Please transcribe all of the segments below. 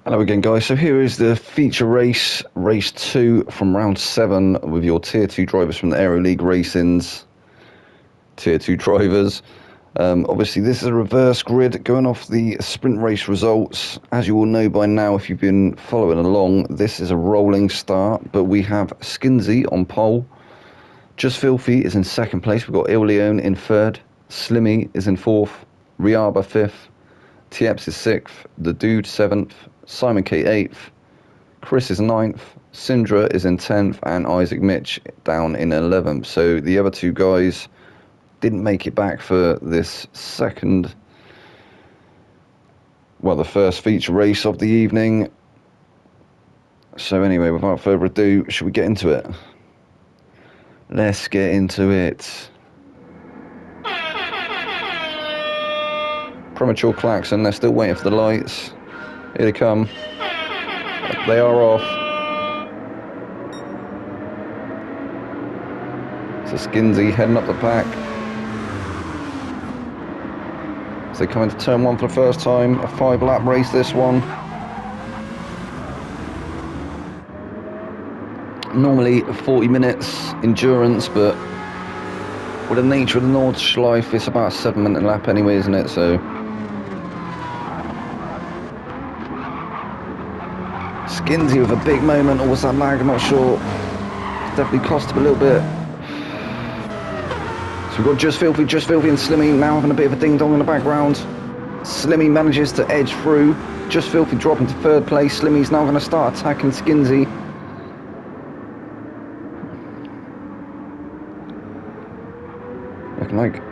Hello again, guys. So here is the feature race, race 2 from round 7 with your tier 2 drivers from the Aero League Racing's tier 2 drivers. Obviously this is a reverse grid going off the sprint race results. As you all know by now, if you've been following along, this is a rolling start, but we have Skinsy on pole. Just Filthy is in second place. We've got Il Leone in third. Slimmy is in fourth. Riaba fifth. Tieps is sixth. The Dude seventh. Simon K 8th, Chris is 9th, Sindra is in 10th, and Isaac Mitch down in 11th. So the other two guys didn't make it back for this the first feature race of the evening. So anyway, without further ado, should we get into it? Let's get into it. Premature klaxon, they're still waiting for the lights. Here they come. They are off. So Skinsy heading up the pack. So they come into turn 1 for the first time. A 5-lap race this one. Normally 40 minutes endurance, but with the nature of the nordschliefe, it's about a 7-minute lap anyway, isn't it? So Skinsy with a big moment, or was that lag? I'm not sure. It's definitely cost him a little bit. So we've got Just Filthy and Slimmy now having a bit of a ding-dong in the background. Slimmy manages to edge through. Just Filthy dropping to third place. Slimmy's now going to start attacking Skinsy. Looking like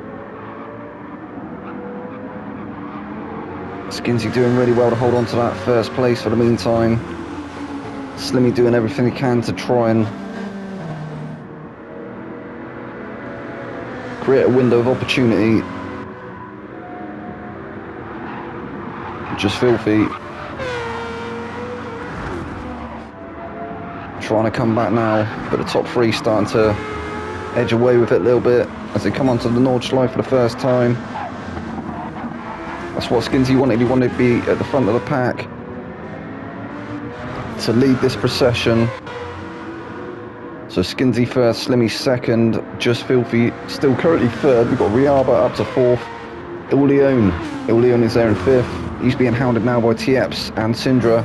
Skinsy doing really well to hold on to that first place for the meantime. Slimmy doing everything he can to try and create a window of opportunity. Just Filthy trying to come back now, but the top three starting to edge away with it a little bit as they come onto the nordschliefe for the first time. That's what Skinsy wanted. He wanted to be at the front of the pack to lead this procession. So Skinsy first, Slimmy second, Just Filthy still currently third. We've got Riaba up to fourth. Il Leone is there in fifth. He's being hounded now by Tieps and Sindra.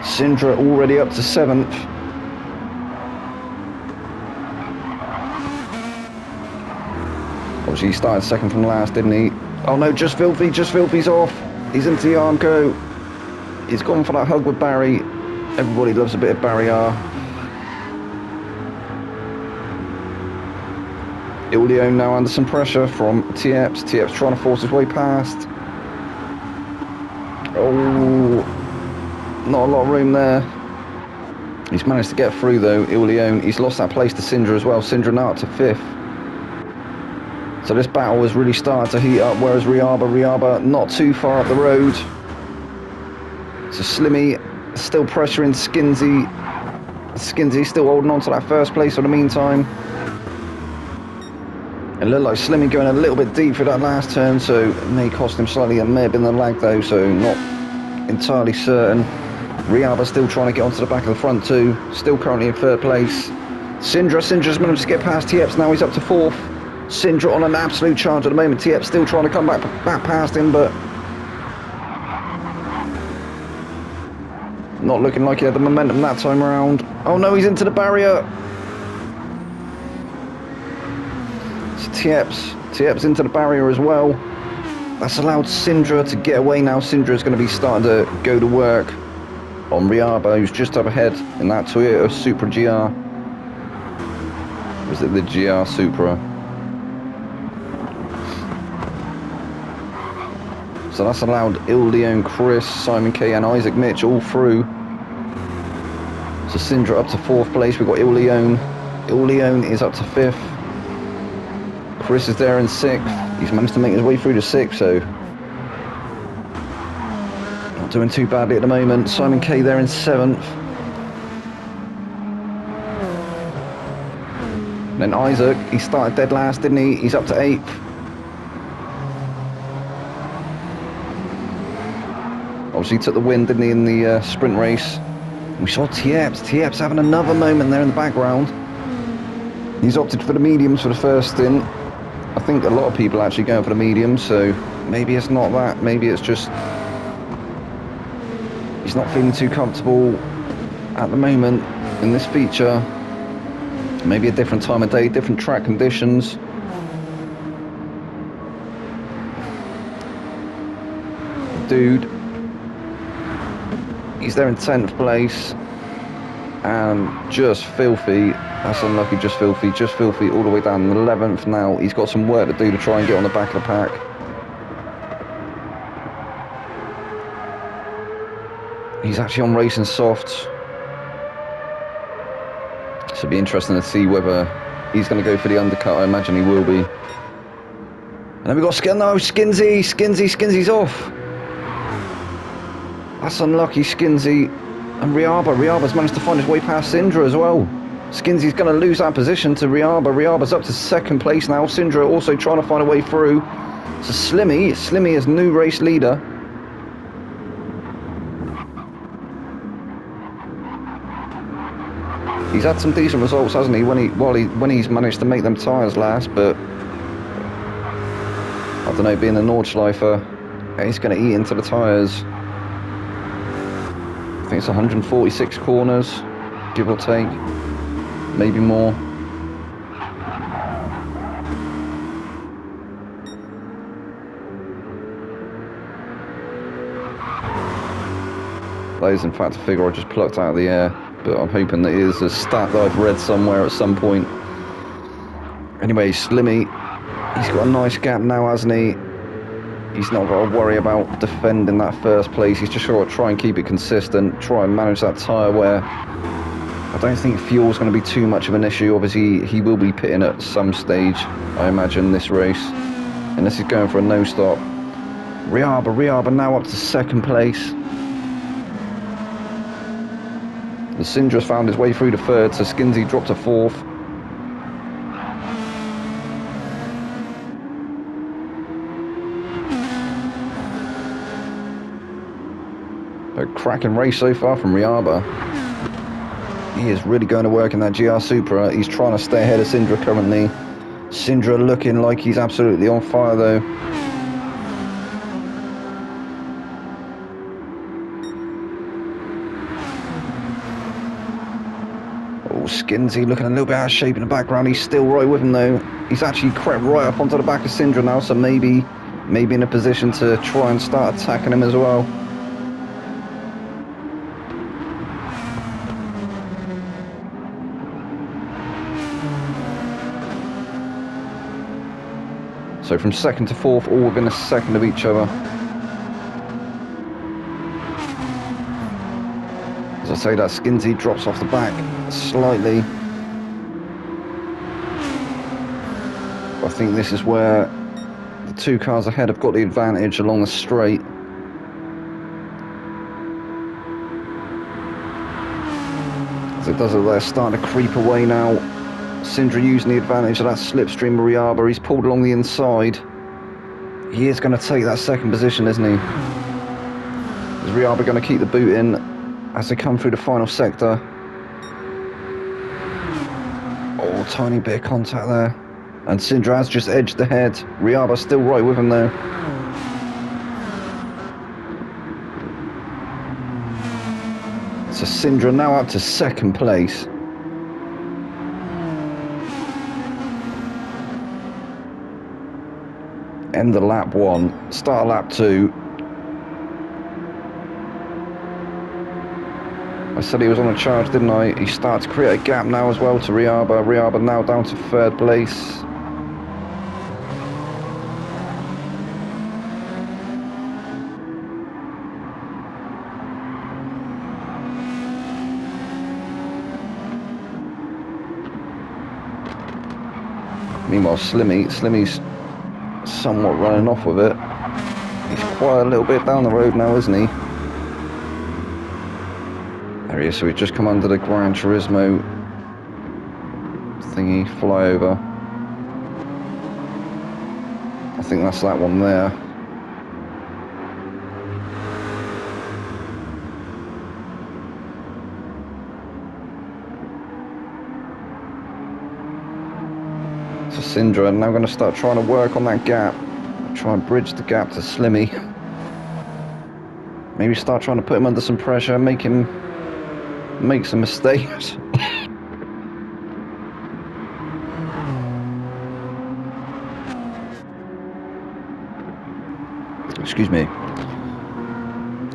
Sindra already up to seventh. Obviously he started second from last, didn't he? Oh no, Just Filthy's off. He's into the Armco. He's gone for that hug with Barry. Everybody loves a bit of Barry R. Il Leone now under some pressure from Tieps. Tieps trying to force his way past. Oh, not a lot of room there. He's managed to get through though, Il Leone. He's lost that place to Sindra as well. Sindra now up to fifth. So this battle has really started to heat up, whereas Riaba not too far up the road. So Slimmy still pressuring Skinsy. Skinsy still holding on to that first place for the meantime. It looked like Slimmy going a little bit deep for that last turn, so it may cost him slightly. It may have been the lag though, so not entirely certain. Riaba still trying to get onto the back of the front too. Still currently in third place. Sindra's managed to get past Tieps. Now he's up to fourth. Sindra on an absolute charge at the moment. Tieps still trying to come back past him, but not looking like he had the momentum that time around. Oh no, he's into the barrier. So Tieps into the barrier as well. That's allowed Sindra to get away now. Sindra's going to be starting to go to work on Riaba, who's just up ahead in that Toyota Supra GR. Or is it the GR Supra? So that's allowed Il Leone, Chris, Simon K and Isaac Mitch all through. So Sindra up to fourth place. We've got Il Leone. Il Leone is up to fifth. Chris is there in sixth. He's managed to make his way through to sixth, so not doing too badly at the moment. Simon K there in seventh. Then Isaac, he started dead last, didn't he? He's up to eighth. obviously took the win, didn't he, in the sprint race. We saw Tieps having another moment there in the background. He's opted for the mediums for the first stint. I think a lot of people are actually going for the mediums, so maybe it's not that. Maybe it's just he's not feeling too comfortable at the moment in this feature. Maybe a different time of day, different track conditions. Dude, he's there in 10th place and just filthy. That's unlucky, just filthy all the way down to 11th now. He's got some work to do to try and get on the back of the pack. He's actually on racing softs. So it'll be interesting to see whether he's going to go for the undercut. I imagine he will be. And then we've got Skinsy's off. That's unlucky, Skinsy. And Riaba's managed to find his way past Sindra as well. Skinsy's going to lose that position to Riaba. Riaba's up to 2nd place now. Sindra also trying to find a way through. So Slimmy is new race leader. He's had some decent results, hasn't he? When he's managed to make them tyres last, but I don't know. Being a nordschliefe, he's going to eat into the tyres. I think it's 146 corners, give or take, maybe more. That is in fact a figure I just plucked out of the air, but I'm hoping that it is a stat that I've read somewhere at some point. Anyway, Slimmy, he's got a nice gap now, hasn't he? He's not got to worry about defending that first place. He's just got to try and keep it consistent, try and manage that tyre wear. I don't think fuel's going to be too much of an issue. Obviously, he will be pitting at some stage, I imagine, this race. Unless he's going for a no-stop. Riaba now up to 2nd place. The Sindra's found his way through to 3rd, so Skinsy dropped to 4th. A cracking race so far from Riaba. He is really going to work in that GR Supra. He's trying to stay ahead of Sindra currently. Sindra looking like he's absolutely on fire though. Oh, Skinsy looking a little bit out of shape in the background. He's still right with him though. He's actually crept right up onto the back of Sindra now, so maybe in a position to try and start attacking him as well. So from 2nd to 4th, all within a second of each other. As I say, that Skinsy drops off the back slightly. I think this is where the 2 cars ahead have got the advantage along the straight. As it does it, they're starting to creep away now. Sindra using the advantage of that slipstream of Riaba. He's pulled along the inside. He is going to take that 2nd position, isn't he? Is Riaba going to keep the boot in as they come through the final sector? Oh, tiny bit of contact there. And Sindra has just edged ahead. Riaba's still right with him though. So Sindra now up to 2nd place. End of lap 1, start of lap 2. I said he was on a charge, didn't I? He started to create a gap now as well to Riaba. Riaba now down to 3rd place. Meanwhile, Slimmy's somewhat running off with it. He's quite a little bit down the road now, isn't he? There he is, so he's just come under the Gran Turismo thingy flyover. I think that's that one there. Sindra now going to start trying to work on that gap. Try and bridge the gap to Slimmy. Maybe start trying to put him under some pressure, make him make some mistakes. Excuse me.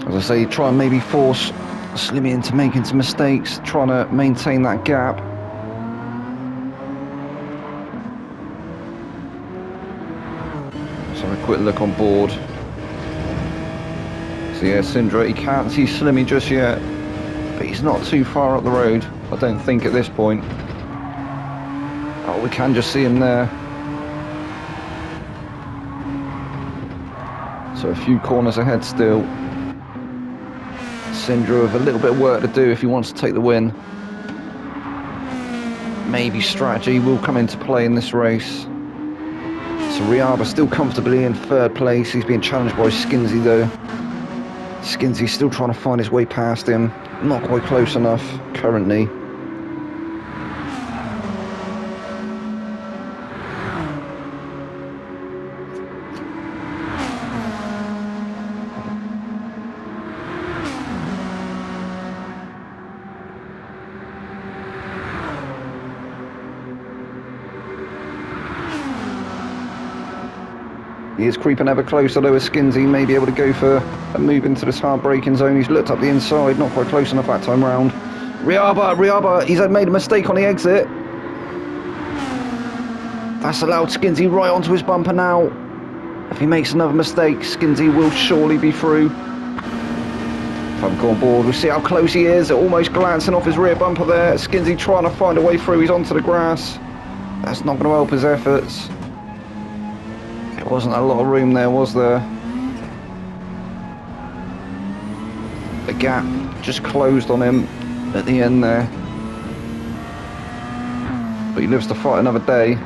As I say, try and maybe force Slimmy into making some mistakes, trying to maintain that gap. So a quick look on board. So yeah, Sindra, he can't see Slimmy just yet, but he's not too far up the road, I don't think, at this point. Oh, we can just see him there. So a few corners ahead still. Sindra with a little bit of work to do if he wants to take the win. Maybe strategy will come into play in this race. So Riaba still comfortably in third place. He's being challenged by Skinsy though. Skinsy's still trying to find his way past him. Not quite close enough currently. He is creeping ever closer though, as Skinsy may be able to go for a move into this hard braking zone. He's looked up the inside, not quite close enough that time round. Riaba, he's made a mistake on the exit. That's allowed Skinsy right onto his bumper now. If he makes another mistake, Skinsy will surely be through. If I'm on board, we'll see how close he is. Almost glancing off his rear bumper there. Skinsy trying to find a way through, he's onto the grass. That's not going to help his efforts. There wasn't a lot of room there, was there? The gap just closed on him at the end there. But he lives to fight another day.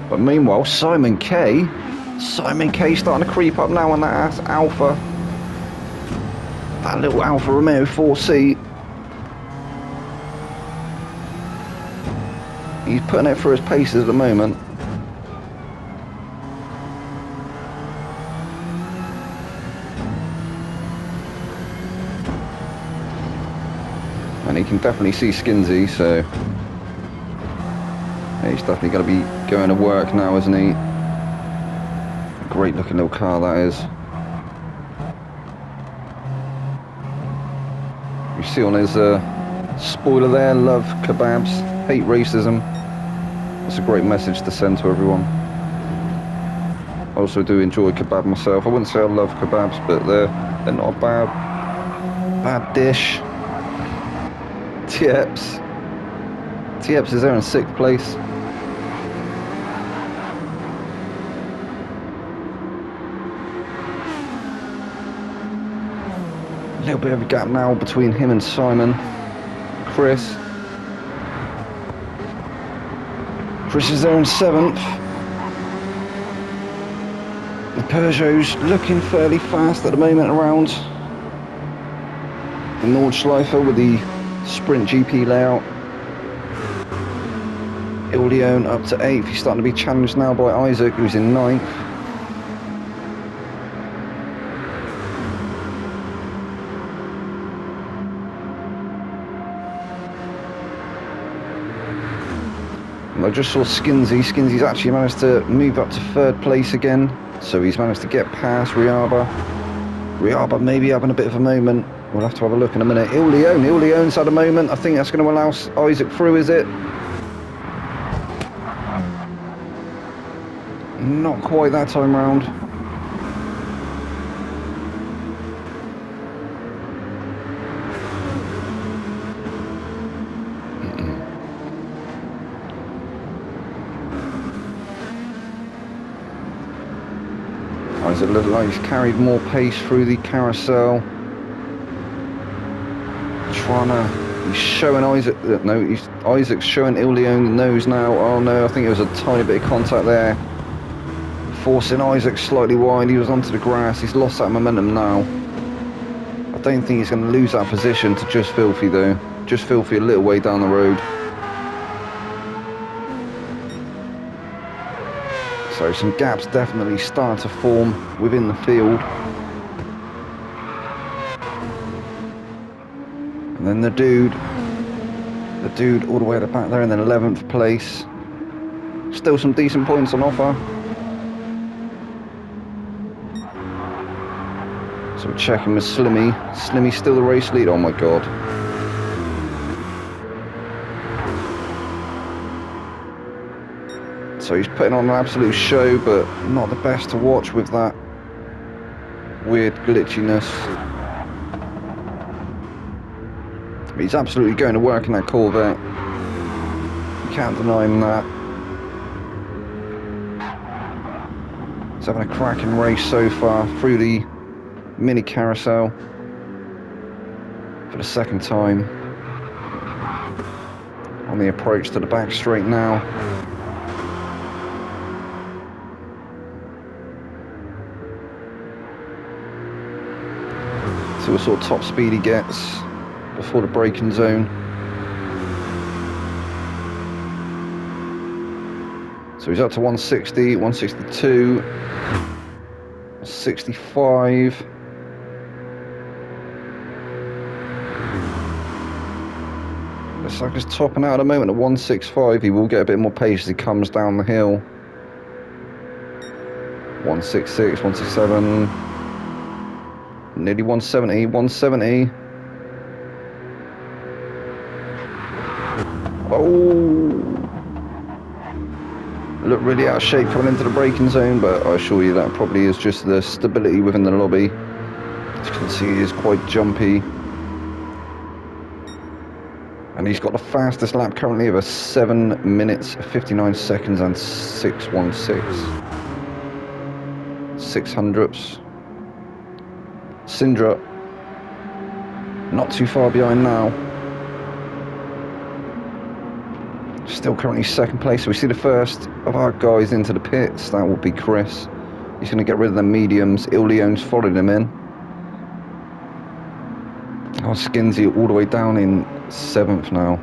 But meanwhile, Simon K starting to creep up now on that Alpha. That little Alfa Romeo 4C. He's putting it through his paces at the moment. And he can definitely see Skinsy, so yeah, he's definitely going to be going to work now, isn't he? Great looking little car that is. You see on his spoiler there, love kebabs, hate racism. That's a great message to send to everyone. I also do enjoy kebab myself. I wouldn't say I love kebabs, but they're not a bad dish. Tieps is there in 6th place. A little bit of a gap now between him and Simon. Chris is there in 7th. The Peugeot's looking fairly fast at the moment around the Nordschleife with the Sprint GP layout. Ildeon up to 8th. He's starting to be challenged now by Isaac, who's in 9th. And I just saw Skinsy. Skinsy's actually managed to move up to 3rd place again. So he's managed to get past Riaba. Riaba maybe having a bit of a moment. We'll have to have a look in a minute. Ildeon's had a moment. I think that's going to allow Isaac through, is it? Not quite that time round. Isaac looks like he's carried more pace through the carousel. He's showing Isaac, no, Isaac's showing Ildeon the nose now. Oh no, I think it was a tiny bit of contact there. Forcing Isaac slightly wide, he was onto the grass, he's lost that momentum now. I don't think he's going to lose that position to Just Filthy though. Just Filthy a little way down the road. So some gaps definitely start to form within the field. And then the dude all the way at the back there in the 11th place. Still some decent points on offer. So we're checking with Slimmy. Slimmy's still the race lead. Oh my god. So he's putting on an absolute show, but not the best to watch with that weird glitchiness. But he's absolutely going to work in that Corvette. You can't deny him that. He's having a cracking race so far through the mini carousel for the second time. On the approach to the back straight now. See what sort of top speed he gets before the braking zone. So he's up to 160, 162, 65. Looks like he's topping out at the moment at 165. He will get a bit more pace as he comes down the hill. 166, 167. Nearly 170, 170. Oh! Look really out of shape coming into the braking zone, but I assure you that probably is just the stability within the lobby. As you can see, he is quite jumpy. And he's got the fastest lap currently of a 7 minutes, 59 seconds and 616. 600ths. Sindra, not too far behind now. Still currently second place. So we see the first of our guys into the pits. That will be Chris. He's going to get rid of the mediums. Leone's followed him in. Oh, Skinsy all the way down in 7th now.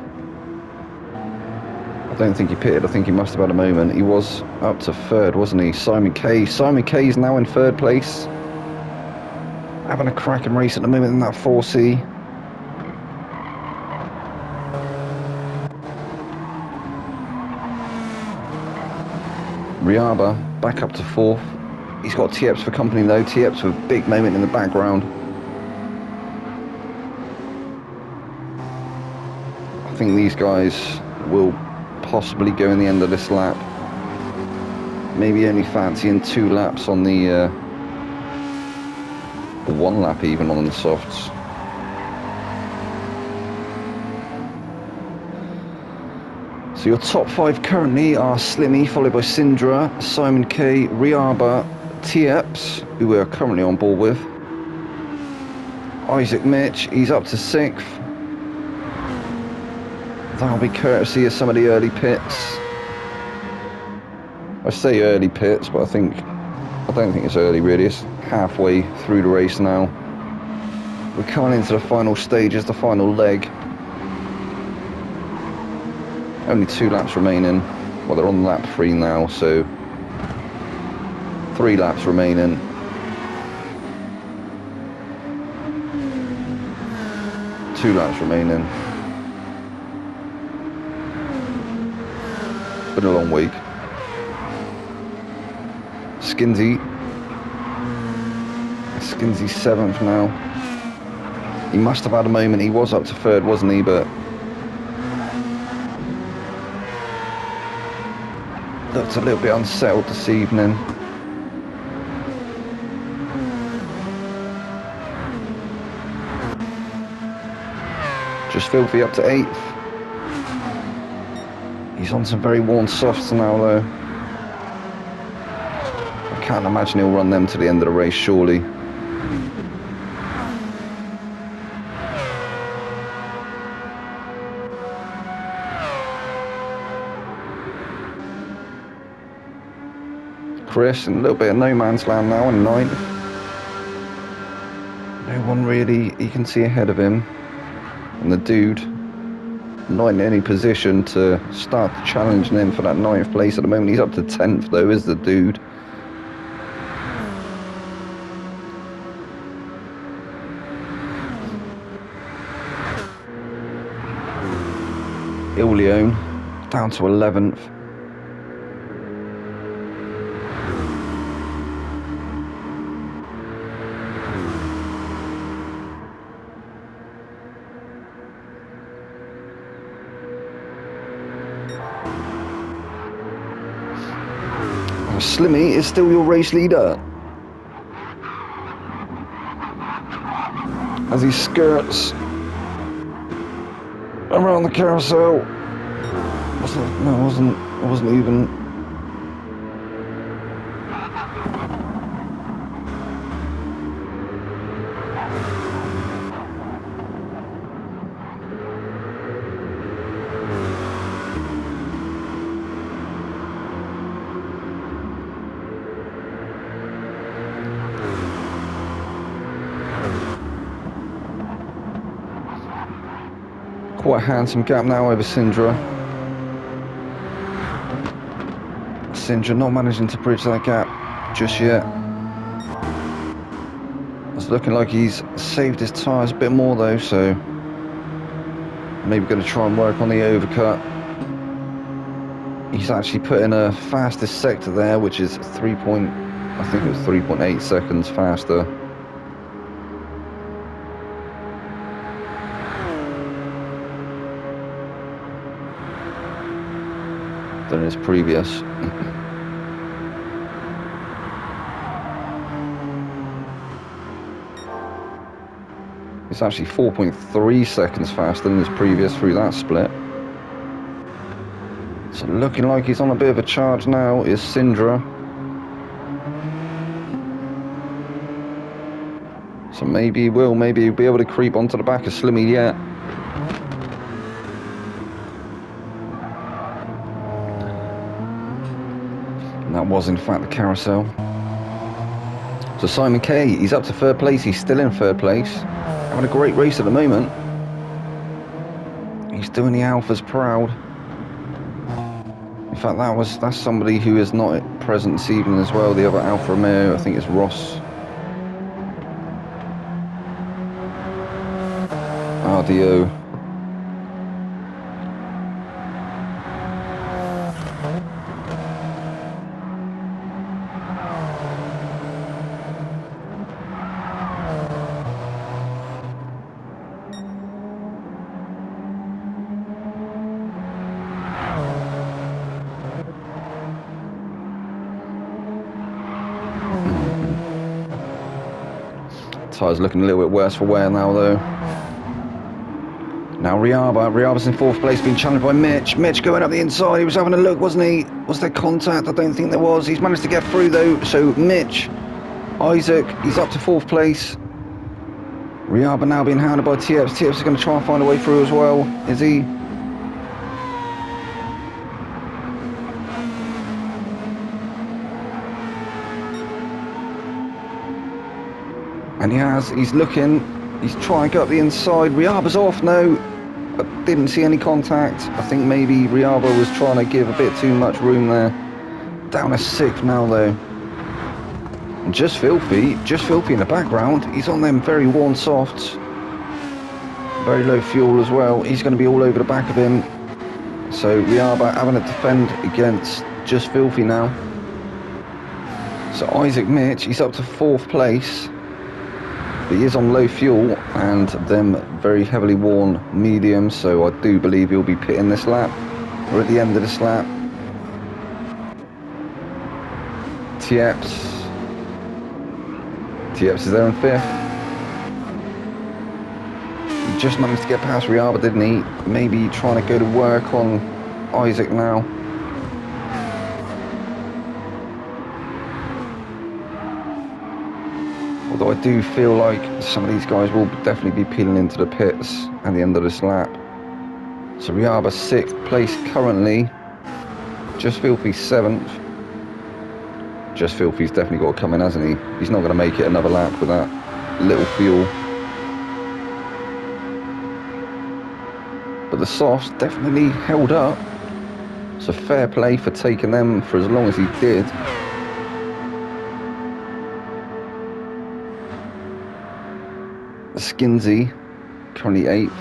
I don't think he pitted. I think he must have had a moment. He was up to 3rd, wasn't he? Simon K. Simon K is now in 3rd place. Having a cracking race at the moment in that 4C. Riaba back up to 4th. He's got Tieps for company though. Tieps with a big moment in the background. I think these guys will possibly go in the end of this lap. Maybe only fancying 2 laps on the 1 lap even on the softs. So your top 5 currently are Slimmy, followed by Sindra, Simon K, Riaba, Tieps, who we are currently on board with. Isaac Mitch, he's up to 6th. That'll be courtesy of some of the early pits. I say early pits, but I don't think it's early really. It's halfway through the race now. We're coming into the final stages, the final leg. Only 2 laps remaining. Well, they're on lap 3 now, so 3 laps remaining. Two laps remaining. It's been a long week. Skinsy 7th now. He must have had a moment. He was up to 3rd, wasn't he? But looked a little bit unsettled this evening. Just filthy up to 8th. He's on some very worn softs now though. I can't imagine he'll run them to the end of the race, surely. Chris in a little bit of no man's land now in 9th. No one really he can see ahead of him. And the dude not in any position to start challenging him for that 9th place at the moment. He's up to 10th though, is the dude. Ilion down to 11th. Slimmy is still your race leader as he skirts around the carousel. It wasn't even. Quite a handsome gap now over Sindra. Sindra not managing to bridge that gap just yet. It's looking like he's saved his tyres a bit more though, so maybe going to try and work on the overcut. He's actually put in a fastest sector there, which is I think it was 3.8 seconds faster. Than his previous. It's actually 4.3 seconds faster than his previous through that split. So looking like he's on a bit of a charge now is Sindra. So maybe he'll be able to creep onto the back of Slimmy yet. And that was in fact the carousel. So Simon K, he's up to 3rd place. He's still in 3rd place. Having a great race at the moment. He's doing the Alphas proud. In fact, that's somebody who is not present this evening as well. The other Alfa Romeo, I think it's Ross. RDO. Tyres looking a little bit worse for wear now though. Now Riaba's in 4th place, being challenged by Mitch. Mitch going up the inside, he was having a look, wasn't he? Was there contact? I don't think there was. He's managed to get through though, so Mitch, Isaac, he's up to 4th place. Riaba now being hounded by TX. TX is going to try and find a way through as well, is he? And he has, he's looking, he's trying to go up the inside. Riaba's off, no, I didn't see any contact. I think maybe Riaba was trying to give a bit too much room there. Down to 6th now though. And just filthy in the background. He's on them very worn softs. Very low fuel as well. He's going to be all over the back of him. So Riaba having to defend against Just Filthy now. So Isaac Mitch, he's up to 4th place. But he is on low fuel and them very heavily worn mediums, so I do believe he'll be pitting this lap, or at the end of this lap. Tieps is there in 5th. He just managed to get past Riaba, didn't he? Maybe trying to go to work on Isaac now. Although I do feel like some of these guys will definitely be peeling into the pits at the end of this lap. So Riaba 6th place currently. Just Filthy 7th. Just Filthy's definitely got to come in, hasn't he? He's not going to make it another lap with that little fuel. but the softs definitely held up. So fair play for taking them for as long as he did. Skinsey, currently 8th.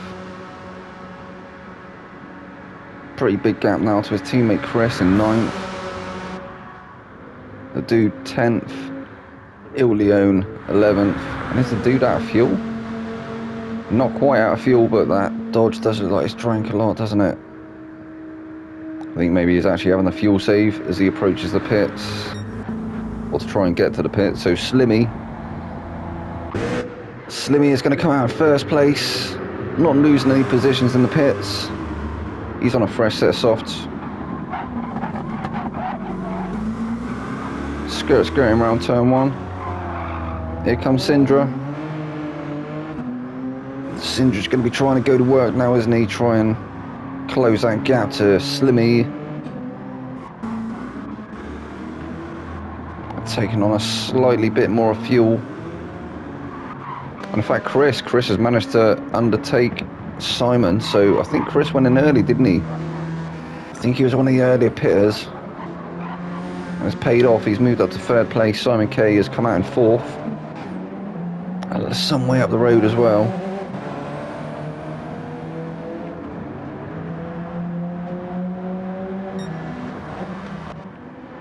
Pretty big gap now to his teammate Chris in 9th. The dude 10th. Leon 11th. And is the dude out of fuel? Not quite out of fuel, but that Dodge does look like it's drank a lot, doesn't it? I think maybe he's actually having a fuel save as he approaches the pits. Or to try and get to the pits. So Slimmy is going to come out in first place. Not losing any positions in the pits. He's on a fresh set of softs. Skirting around turn 1. Here comes Syndra. Syndra's going to be trying to go to work now, isn't he? Try and close that gap to Slimmy. Taking on a slightly bit more fuel. And in fact, Chris has managed to undertake Simon, so I think Chris went in early, didn't he? I think he was one of the earlier pitters. And it's paid off. He's moved up to 3rd place. Simon K has come out in 4th. And some way up the road as well.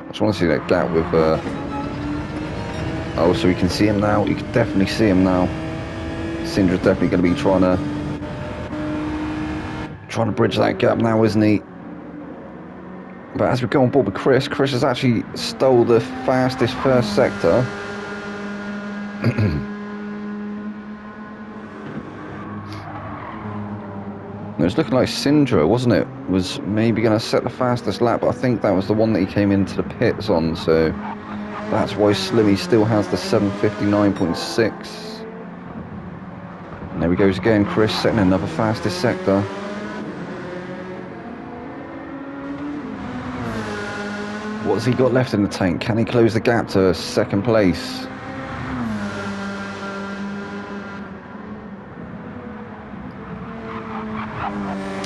I just want to see that gap with... Oh, so we can see him now. You can definitely see him now. Syndra's definitely going to be trying to bridge that gap now, isn't he? But as we go on board with Chris has actually stole the fastest first sector. It was looking like Syndra, wasn't it? Was maybe going to set the fastest lap, but I think that was the one that he came into the pits on, so that's why Slimmy still has the 7:59.6. And there he goes again, Chris setting another fastest sector. What's he got left in the tank? Can he close the gap to 2nd place?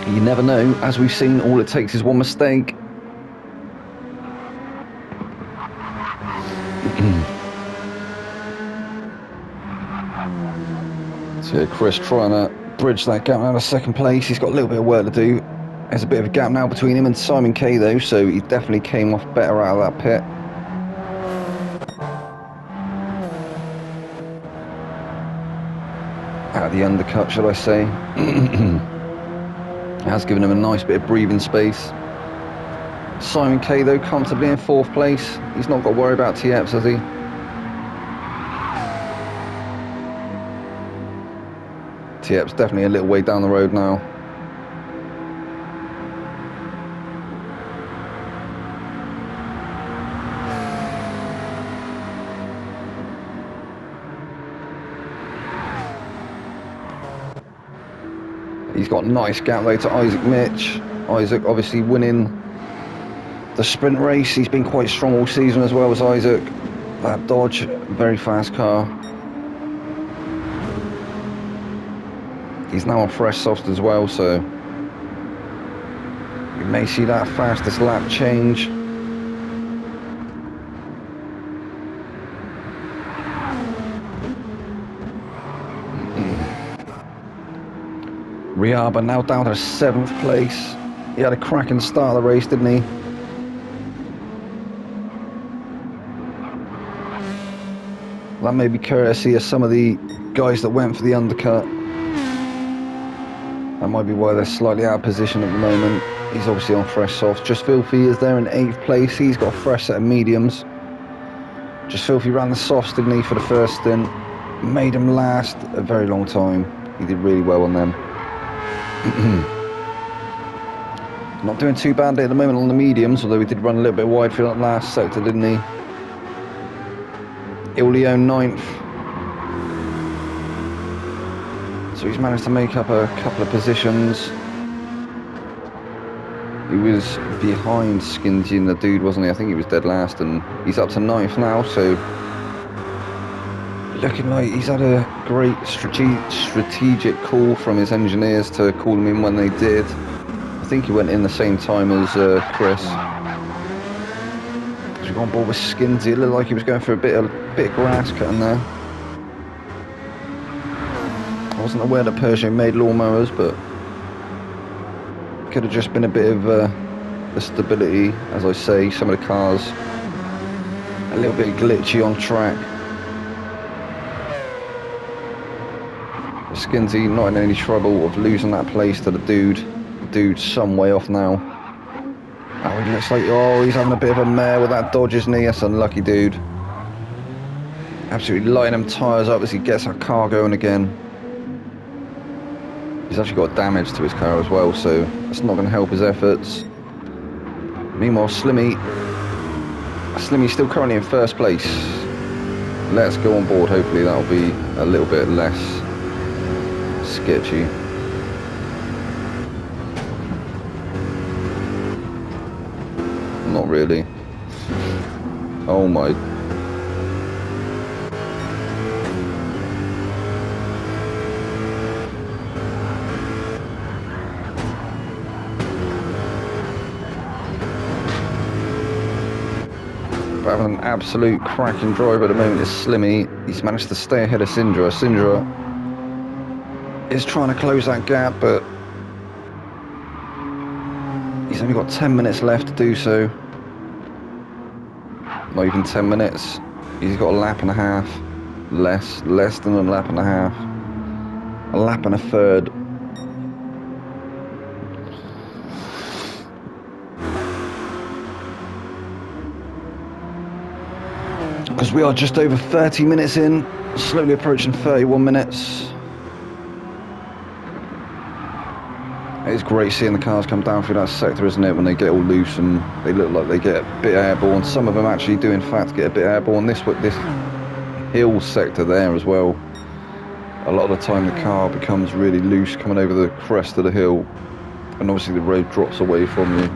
You never know. As we've seen, all it takes is one mistake. So Chris trying to bridge that gap out of 2nd place. He's got a little bit of work to do. There's a bit of a gap now between him and Simon K though, so he definitely came off better out of that pit. Out of the undercut, shall I say. Has given him a nice bit of breathing space. Simon K though comfortably in 4th place. He's not got to worry about TEPs, has he? TEP's definitely a little way down the road now. He's got a nice gap though to Isaac Mitch. Isaac obviously winning the sprint race. He's been quite strong all season as well as Isaac. That Dodge, very fast car. He's now on fresh soft as well, so you may see that fastest lap change. Riaba now down to 7th place. He had a cracking start of the race, didn't he? That may be courtesy of some of the guys that went for the undercut. That might be why they're slightly out of position at the moment. He's obviously on fresh softs. Just Filthy is there in 8th place. He's got a fresh set of mediums. Just Filthy ran the softs, didn't he, for the first stint. Made him last a very long time. He did really well on them. Not doing too badly at the moment on the mediums, although he did run a little bit wide for that last sector, didn't he? Leon 9th. So he's managed to make up a couple of positions. He was behind Skinsey and the dude, wasn't he? I think he was dead last, and he's up to 9th now, so looking like he's had a great strategic call from his engineers to call him in when they did. I think he went in the same time as Chris. As we got on board with Skinsy, it looked like he was going for a bit of grass cutting there. I wasn't aware that Peugeot made lawnmowers, but could have just been a bit of the stability, as I say. Some of the cars a little bit glitchy on track. Skinsy not in any trouble of losing that place to the dude. Dude's some way off now. Oh, he looks like, oh, he's having a bit of a mare with that Dodge, isn't he? That's an unlucky dude. Absolutely lighting them tyres up as he gets that car going again. He's actually got damage to his car as well, so that's not going to help his efforts. Meanwhile, Slimmy still currently in first place. Let's go on board. Hopefully that'll be a little bit less sketchy. Not really. Oh my. But having an absolute cracking driver at the moment is Slimmy. He's managed to stay ahead of Syndra. Syndra is trying to close that gap, but he's only got 10 minutes left to do so. Not even 10 minutes. He's got a lap and a half. Less than a lap and a half. A lap and a third. Because we are just over 30 minutes in, slowly approaching 31 minutes. It's great seeing the cars come down through that sector, isn't it, when they get all loose and they look like they get a bit airborne. Some of them actually do in fact get a bit airborne. This hill sector there as well, a lot of the time the car becomes really loose coming over the crest of the hill, and obviously the road drops away from you.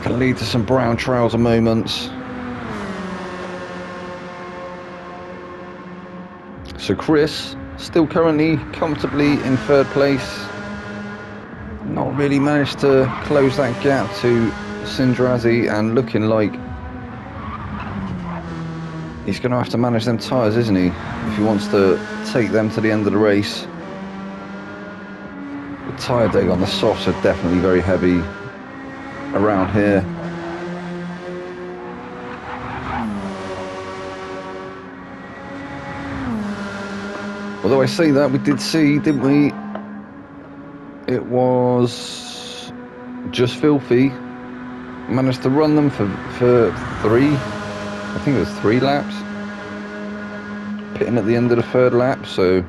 Can lead to some brown trouser moments. So Chris, still currently comfortably in third place. Not really managed to close that gap to Sindrazi, and looking like he's going to have to manage them tyres, isn't he? If he wants to take them to the end of the race. The tyre deg on the softs are definitely very heavy around here. Although I say that, we did see, didn't we? It was just filthy. Managed to run them for three. I think it was 3 laps. Pitting at the end of the third lap, so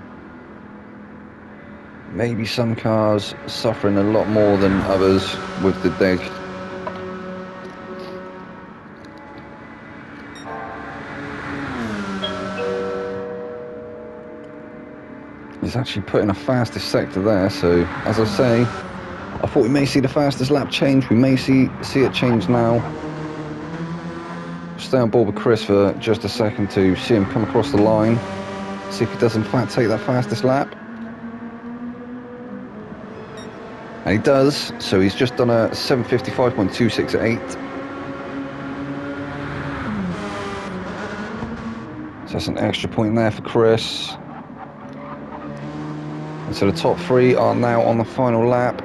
maybe some cars suffering a lot more than others with the deg. He's actually put in a fastest sector there, so as I say, I thought we may see the fastest lap change. We may see it change now. Stay on board with Chris for just a second to see him come across the line, see if he does in fact take that fastest lap. And he does, so he's just done a 7:55.268. So that's an extra point there for Chris. And so the top 3 are now on the final lap.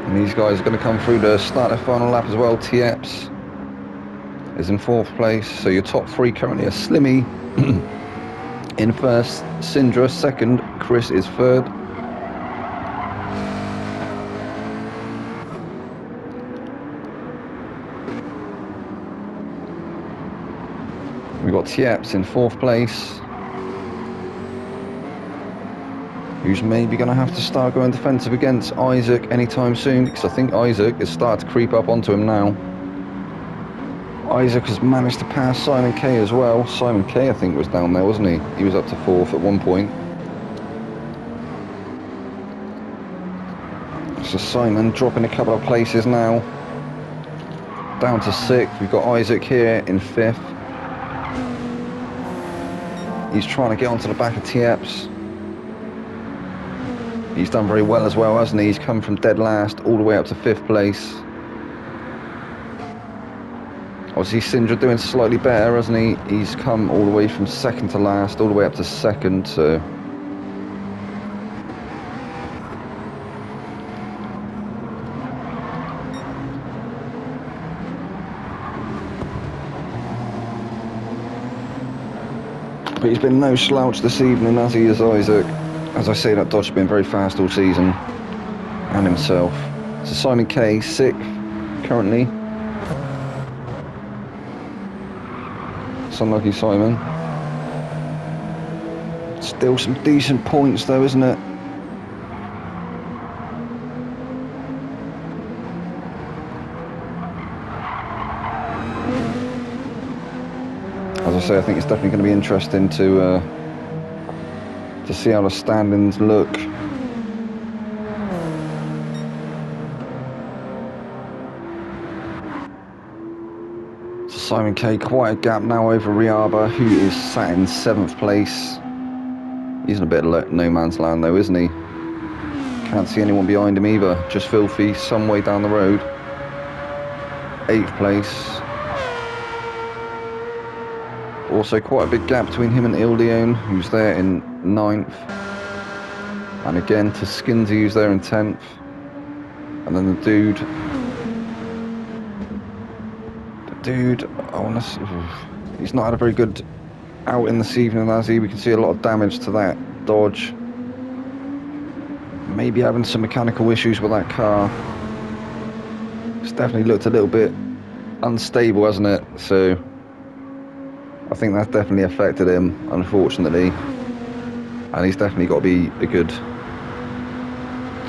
And these guys are going to come through to start their final lap as well. TEPS is in 4th place. So your top 3 currently are Slimmy in 1st, Syndra 2nd, Chris is 3rd. We've got TEPS in 4th place, who's maybe going to have to start going defensive against Isaac anytime soon, because I think Isaac is starting to creep up onto him now. Isaac has managed to pass Simon K as well. Simon K, I think, was down there, wasn't he? He was up to 4th at one point. So Simon dropping a couple of places now. Down to 6th. We've got Isaac here in 5th. He's trying to get onto the back of Tieps. He's done very well as well, hasn't he? He's come from dead last all the way up to 5th place. Obviously, Sindra doing slightly better, hasn't he? He's come all the way from 2nd to last, all the way up to 2nd, so... But he's been no slouch this evening, as he is Isaac. As I say, that Dodge has been very fast all season. And himself. So Simon K, 6th, currently. It's unlucky, Simon. Still some decent points though, isn't it? As I say, I think it's definitely going to be interesting to see how the standings look. So Simon K, quite a gap now over Riaba, who is sat in 7th place. He's in a bit of no man's land though, isn't he? Can't see anyone behind him either. Just Filthy, some way down the road. 8th place. Also quite a big gap between him and Ildeon, who's there in 9th. And again to Skinsy, who's there in 10th. And then the dude, he's not had a very good outing this evening, has he? We can see a lot of damage to that Dodge. Maybe having some mechanical issues with that car. It's definitely looked a little bit unstable, hasn't it? So I think that's definitely affected him, unfortunately. And he's definitely got to be a good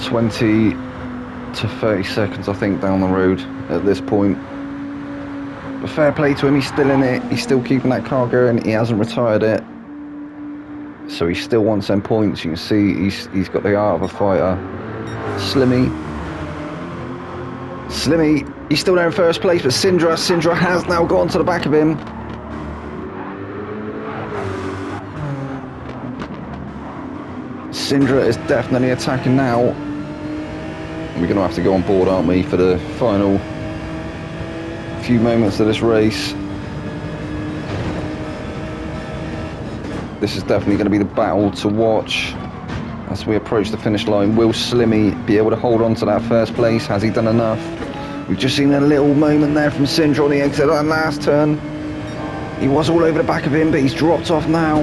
20 to 30 seconds, I think, down the road at this point. But fair play to him, he's still in it. He's still keeping that car going. He hasn't retired it. So he still wants them points. You can see he's got the art of a fighter. Slimmy, he's still there in 1st place, but Sindra has now gone to the back of him. Sindra is definitely attacking now. We're going to have to go on board, aren't we, for the final few moments of this race. This is definitely going to be the battle to watch as we approach the finish line. Will Slimmy be able to hold on to that 1st place? Has he done enough? We've just seen a little moment there from Sindra on the exit of that last turn. He was all over the back of him, but he's dropped off now.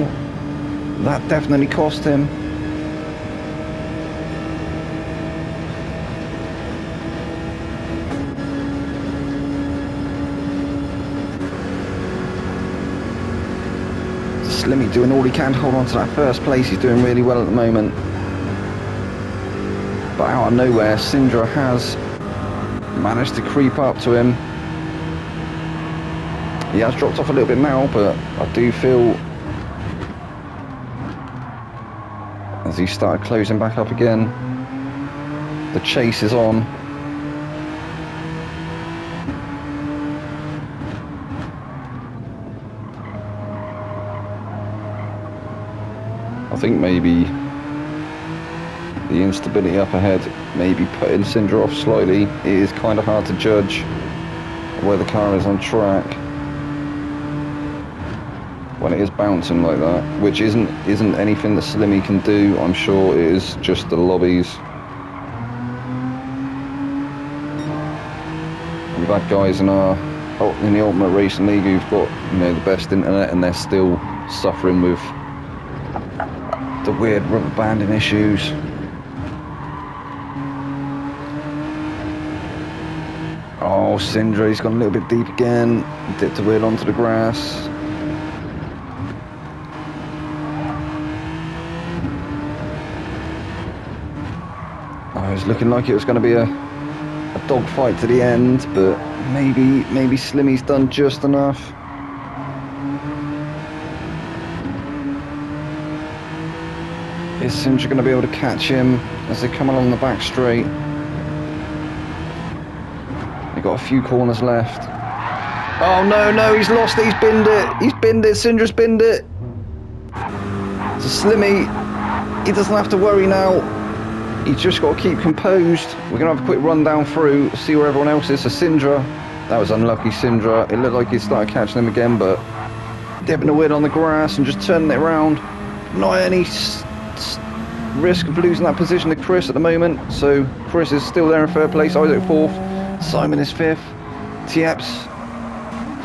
That definitely cost him. Slimmy doing all he can to hold on to that 1st place. He's doing really well at the moment. But out of nowhere, Sindra has managed to creep up to him. He has dropped off a little bit now, but I do feel as he started closing back up again, the chase is on. I think maybe the instability up ahead maybe putting Sindra off slightly. It is kind of hard to judge where the car is on track when it is bouncing like that, which isn't anything that Slimmy can do. I'm sure it is just the lobbies. We've had guys in the Ultimate Racing League who've got, you know, the best internet, and they're still suffering with the weird rubber banding issues. Oh, Sindra, he's gone a little bit deep again. Dipped the wheel onto the grass. Oh, it was looking like it was going to be a dogfight to the end, but maybe Slimmy's done just enough. Is Sindra going to be able to catch him as they come along the back straight? They've got a few corners left. Oh no, he's lost it, he's binned it, Sindra's binned it. to Slimmy. He doesn't have to worry now. He's just got to keep composed. We're going to have a quick run down through, see where everyone else is. So Sindra, that was unlucky Sindra. It looked like he started catching him again, but dipping the wheel on the grass and just turning it around. Not any risk of losing that position to Chris at the moment. So Chris is still there in third place. Isaac fourth. Simon is fifth. Tieps,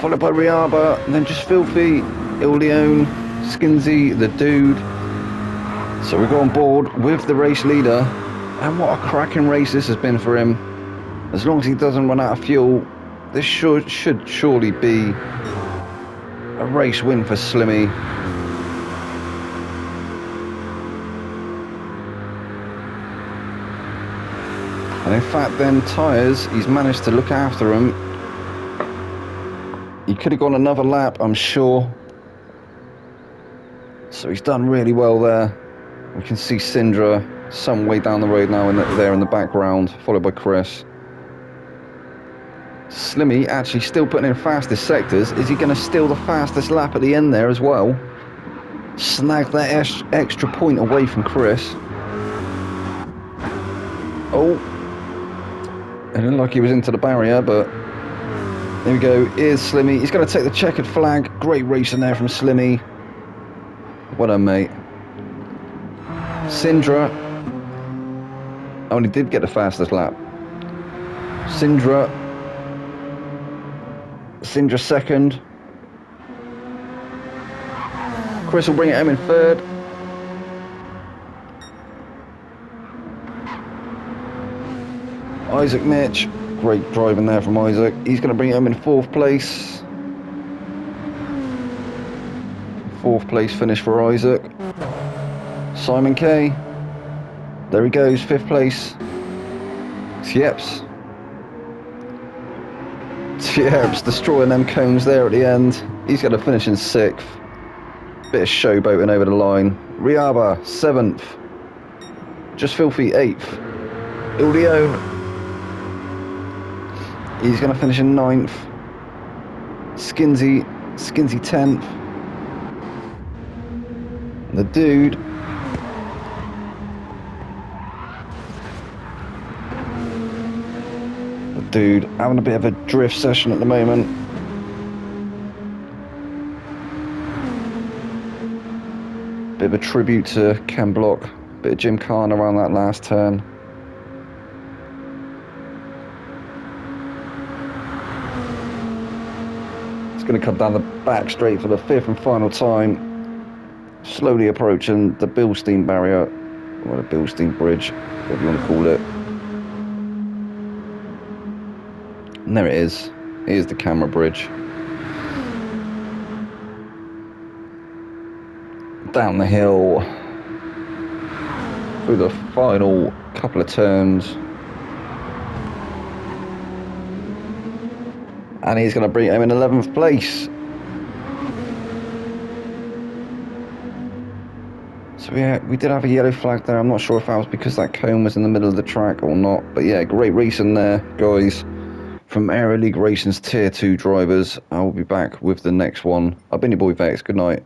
followed by Riaba, and then just Filthy, Il Leone, Skinsy, the Dude. So we go on board with the race leader, and what a cracking race this has been for him. As long as he doesn't run out of fuel, this should surely be a race win for Slimmy. And in fact, them tyres, he's managed to look after them. He could have gone another lap, I'm sure. So he's done really well there. We can see Sindra some way down the road now there in the background, followed by Chris. Slimmy actually still putting in fastest sectors. Is he going to steal the fastest lap at the end there as well? Snag that extra point away from Chris. Oh. It looked like he was into the barrier, but there we go. Here's Slimmy. He's going to take the checkered flag. Great racing there from Slimmy. Well done, mate. Sindra only did get the fastest lap. Sindra second. Chris will bring it home in third. Isaac Mitch, great driving there from Isaac. He's going to bring it home in fourth place. Fourth place finish for Isaac. Simon K. There he goes, fifth place. Tieps destroying them cones there at the end. He's going to finish in sixth. Bit of showboating over the line. Riaba, seventh. Just Filthy, eighth. Il Leone, he's going to finish in ninth. Skinsy 10th. The Dude, having a bit of a drift session at the moment. Bit of a tribute to Ken Block. Bit of Jim Khan around that last turn. It's going to come down the back straight for the fifth and final time. Slowly approaching the Bilstein barrier, or the Bilstein bridge, whatever you want to call it. And there it is. Here's the camera bridge. Down the hill, through the final couple of turns. And he's going to bring him in 11th place. So yeah, we did have a yellow flag there. I'm not sure if that was because that cone was in the middle of the track or not. But yeah, great racing there, guys. From Aero League Racing's Tier 2 drivers. I will be back with the next one. I've been your boy Vex. Good night.